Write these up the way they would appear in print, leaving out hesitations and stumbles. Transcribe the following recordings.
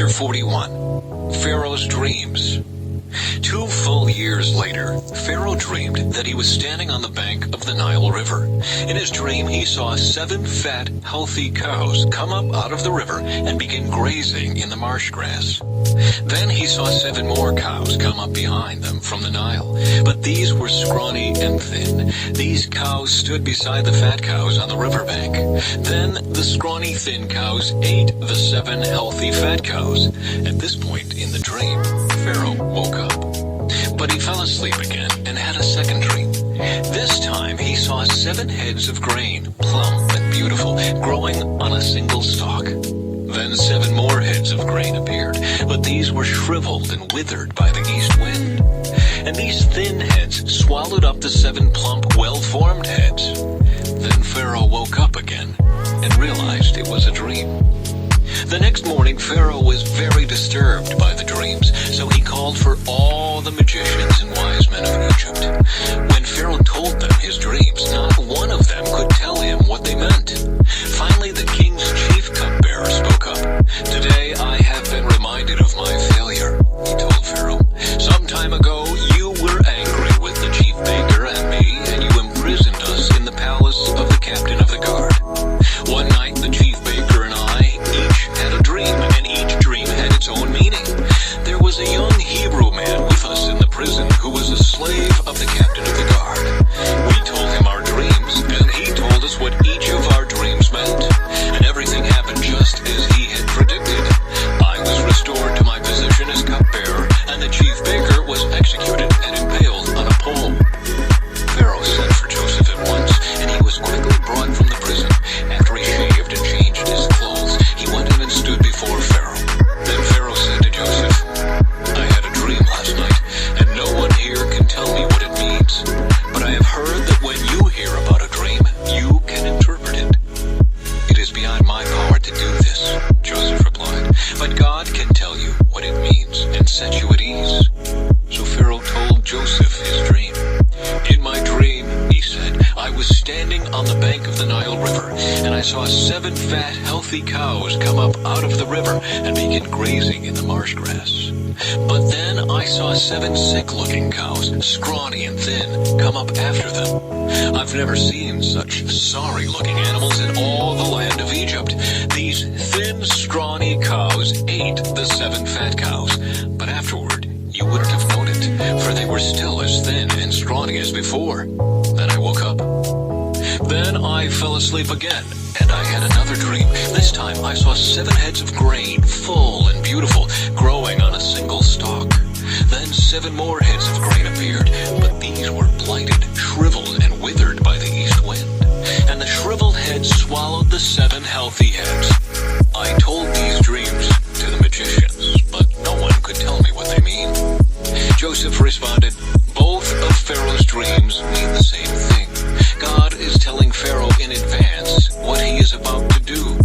Chapter 41. Pharaoh's Dreams. 2 full years later, Pharaoh dreamed that he was standing on the bank of the Nile River. In his dream, he saw 7 fat, healthy cows come up out of the river and begin grazing in the marsh grass. Then he saw 7 more cows come up behind them from the Nile, but these were scrawny and thin. These cows stood beside the fat cows on the riverbank. Then the scrawny, thin cows ate the 7 healthy fat cows. At this point in the dream, Pharaoh woke up. But he fell asleep again and had a second dream. This time he saw 7 heads of grain, plump and beautiful, growing on a single stalk. Then 7 more heads of grain appeared, but these were shriveled and withered by the east wind. And these thin heads swallowed up the 7 plump, well-formed heads. Then Pharaoh woke up again and realized it was a dream. The next morning, Pharaoh was very disturbed by the dreams, so he called for all the magicians and wise men of Egypt. When Pharaoh told them his dreams, not one of them could tell him what they meant. Finally, the king's chief cupbearer spoke up. "Today I have been reminded of my failure," he told Pharaoh. "Some time ago, you were angry with the chief baker and me, and you imprisoned us in the palace of the captain of the guard. One night, the chief baker and I each had a dream, and each dream had its own meaning. There was a young Hebrew man with us in the prison who was a slave of the captain of the guard. We told him our dreams, and he told us what each of our dreams meant, and everything happened just as he had predicted. I was restored to my position as cupbearer, and the chief baker was executed and impaled on a pole." Pharaoh sent for Joseph at once, and he was quickly brought from the prison. After he shaved and changed his clothes, he went in and stood before Pharaoh. Then Pharaoh said to Joseph, "I had a dream last night, and no one here can tell me what it means. But I have heard that when you hear about a dream, you can interpret it." "It is beyond my power to do this," Joseph replied, "but God can tell you what it means and set you at ease." So Pharaoh told Joseph his dream. "In my dream," he said, "I was standing on the bank of the Nile River, and I saw 7 fat, healthy cows come up out of the river and begin grazing in the marsh grass. But then I saw 7 sick-looking cows, scrawny and thin, come up after them. I've never seen such sorry-looking animals in all the land of Egypt. These thin, scrawny cows ate the 7 fat cows, but afterward you wouldn't have known it, for they were still as thin and scrawny as before. Then I woke up. Then I fell asleep again, and I had another dream. This time I saw 7 heads of grain, full and beautiful, growing on a single stalk. Then 7 more heads of grain appeared, but these were blighted, shriveled, and withered by the east wind. And the shriveled heads swallowed the 7 healthy heads. I told these dreams to the magicians, but no one could tell me what they mean." Joseph responded, "Both of Pharaoh's dreams mean the same thing. God is telling Pharaoh in advance what he is about to do.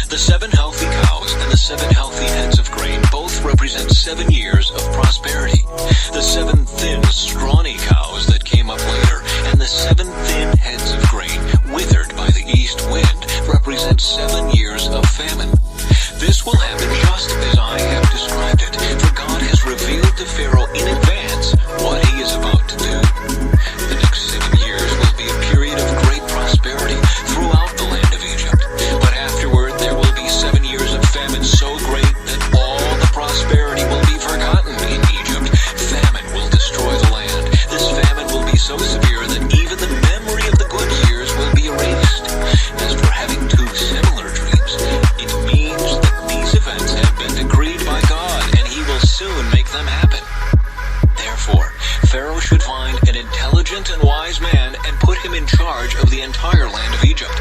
The 7 healthy cows and the 7 healthy heads of grain both represent 7 years of prosperity. The 7 thin, scrawny cows that came up later and the 7 thin heads of grain withered by the east wind represent 7 years of famine. This will happen just as I have described it, for God has revealed to Pharaoh in advance what he is about to do. The next 7 years will be a period of great prosperity throughout the land of Egypt, but afterward there will be 7 years of famine so great that all the prosperity will be forgotten in Egypt. Famine will destroy the land. This famine will be so severe that even the memory of the good years will be erased. As for having 2 similar dreams, it means that these events have been decreed by God, and he will soon make them happen. Therefore, Pharaoh should find an intelligent and wise man and put him in charge of the entire land of Egypt.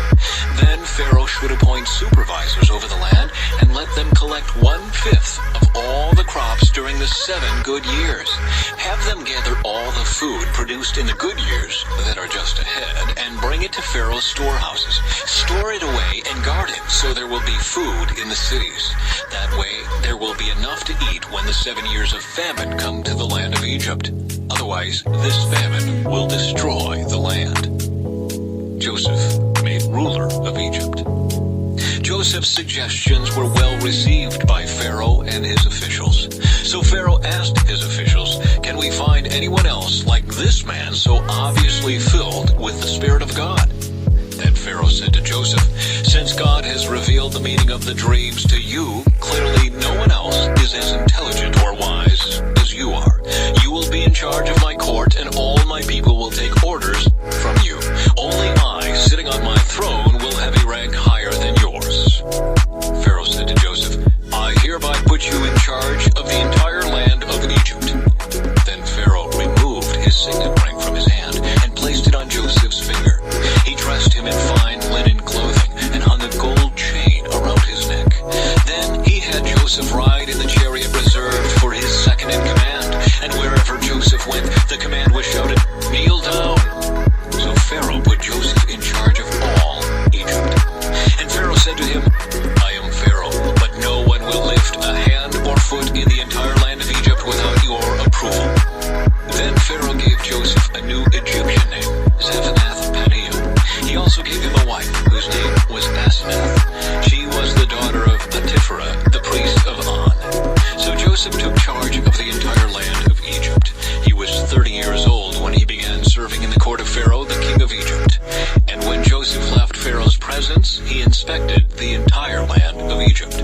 Then Pharaoh should appoint supervisors over the land and let them collect 1/5 of all the crops during the 7 good years. Have them gather all the food produced in the good years that are just ahead and bring it to Pharaoh's storehouses. Store it away and guard it so there will be food in the cities. That way there will be enough to eat when the 7 years of famine come to the land of Egypt. Otherwise, this famine will destroy the land." Joseph made ruler of Egypt. Joseph's suggestions were well received by Pharaoh and his officials. So Pharaoh asked his officials, "Can we find anyone else like this man so obviously filled with the Spirit of God?" Then Pharaoh said to Joseph, "Since God has revealed the meaning of the dreams to you, clearly no one else is as intelligent or wise as you are. You will be in charge of my court, and all my people will take orders from you. Only I, sitting on my throne, will have a rank higher than yours." Pharaoh said to Joseph, "I hereby put you in charge of the entire land of Egypt." Then Pharaoh removed his signet ring from his hand and placed it on Joseph's finger. He dressed him in fine linen clothing and hung a gold chain around his neck. Then he had Joseph ride in the chariot reserved for his second in command, and wherever Joseph went, the command was shouted, "Kneel down." So Pharaoh put Joseph in charge of all Egypt. And Pharaoh said to him, "I am Pharaoh, but no one will lift a hand or foot in the entire land of Egypt without your approval." Then Pharaoh gave Joseph a new Egyptian name, Zephanath-Paneah. He also gave him a wife, whose name was Asenath. She was the daughter of Potiphera, the priest of On. So Joseph took charge of the entire land of Egypt. He was 30 years old when he began serving in the court of Pharaoh, the king of Egypt. And when Joseph left Pharaoh's presence, he inspected the entire land of Egypt.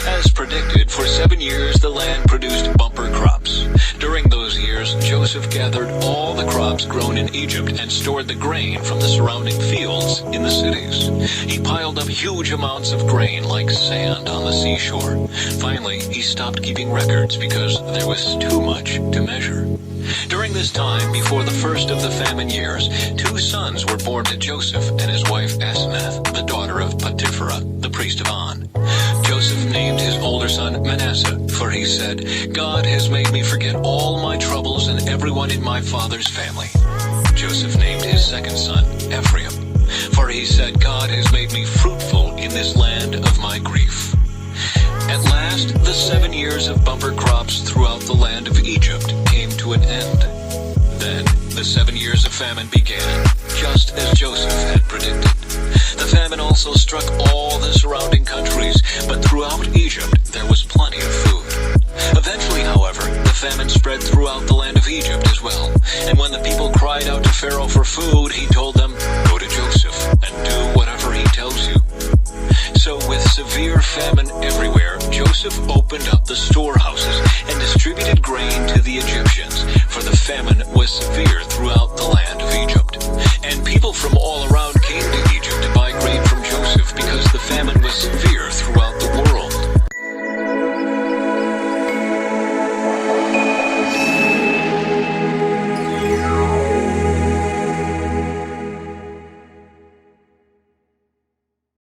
As predicted, for 7 years the land produced bumper crops. During those years, Joseph gathered all the crops grown in Egypt and stored the grain from the surrounding fields in the cities. He piled up huge amounts of grain like sand on the seashore. Finally, he stopped keeping records because there was too much to measure. During this time, before the first of the famine years, 2 sons were born to Joseph and his wife Asenath, the daughter of Potiphera, the priest of On. Joseph named his older son Manasseh, for he said, "God has made me forget all my troubles and everyone in my father's family." Joseph named his second son Ephraim, for he said, "God has made me fruitful in this land of my grief." At last, the 7 years of bumper crops throughout the land of Egypt came to an end. Then the 7 years of famine began, just as Joseph had predicted. The famine also struck all the surrounding countries, but throughout Egypt there was plenty of food. Eventually, however, the famine spread throughout the land of Egypt as well. And when the people cried out to Pharaoh for food, he told them, "Go to Joseph and do whatever he tells you." So with severe famine everywhere, Joseph opened up the storehouses and distributed grain to the Egyptians, for the famine was severe throughout